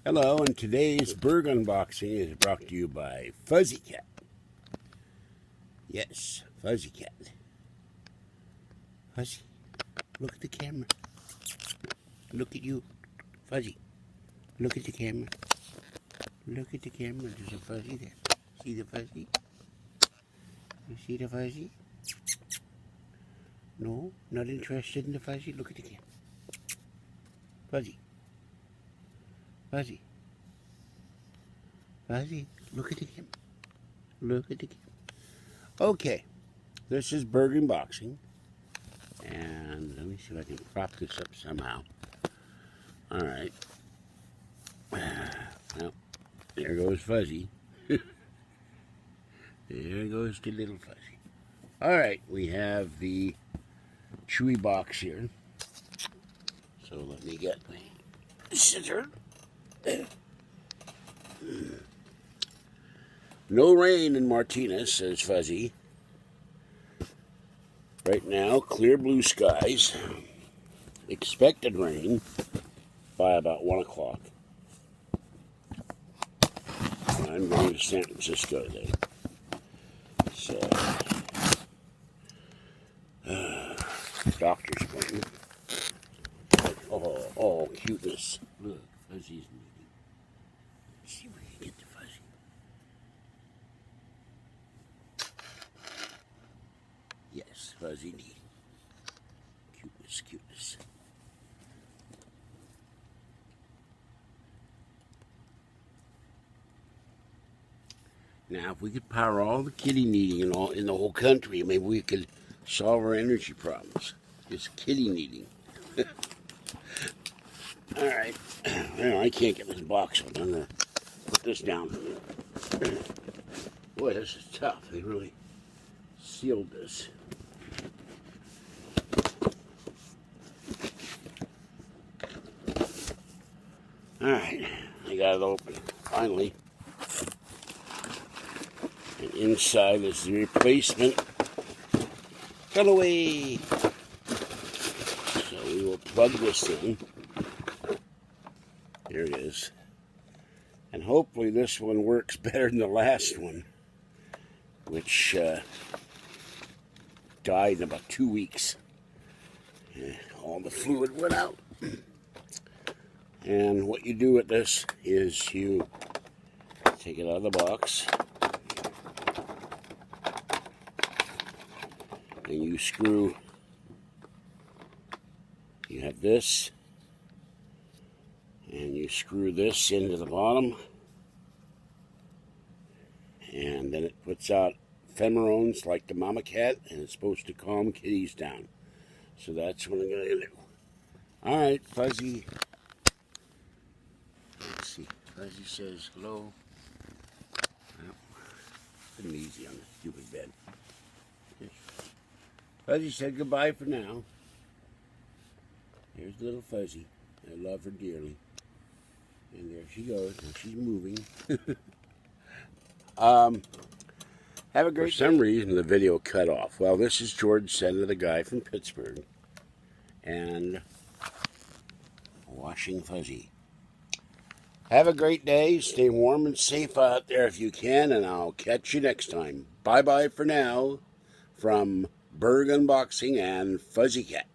Hello, and today's Burgh unboxing is brought to you by Fuzzy Cat. Yes, Fuzzy Cat. Fuzzy, look at the camera. Look at you. Fuzzy, look at the camera. Look at the camera. There's a fuzzy there. See the fuzzy? You see the fuzzy? No, not interested in the fuzzy? Look at the camera. Fuzzy. Fuzzy. Fuzzy, look at the camera. Look at the camera. Okay, this is Burgh unboxing. And let me see if I can prop this up somehow. Alright. Well, there goes Fuzzy. There goes the little Fuzzy. Alright, we have the chewy box here. So let me get my scissor. No rain in Martinez, says Fuzzy. Right now, clear blue skies. Expected rain by about 1 o'clock. I'm going to San Francisco today. So, doctor's appointment. Oh, cuteness. Look, Fuzzy's moving. Let's see if we can get the Fuzzy. Yes, Fuzzy need. Cuteness, cuteness. Now, if we could power all the kitty kneading in the whole country, maybe we could solve our energy problems. Just kitty kneading. All right. Well, I can't get this box open. I'm going to put this down. Boy, this is tough. They really sealed this. All right. I got it open. Finally. And inside is the replacement cutaway. So we will plug this in. Here it is. And hopefully this one works better than the last one, which died in about 2 weeks. All the fluid went out. And what you do with this is you take it out of the box and you screw. You have this, and you screw this into the bottom, and then it puts out pheromones like the mama cat, and it's supposed to calm kitties down. So that's what I'm going to do. All right, Fuzzy. Let's see. Fuzzy says hello. Well, put him easy on the stupid bed. Fuzzy said goodbye for now. There's little Fuzzy. I love her dearly. And there she goes. And she's moving. Have a great day. For some reason, the video cut off. Well, this is Senda, the guy from Pittsburgh. And washing Fuzzy. Have a great day. Stay warm and safe out there if you can. And I'll catch you next time. Bye-bye for now. From Burgh Unboxing and Fuzzy Cat.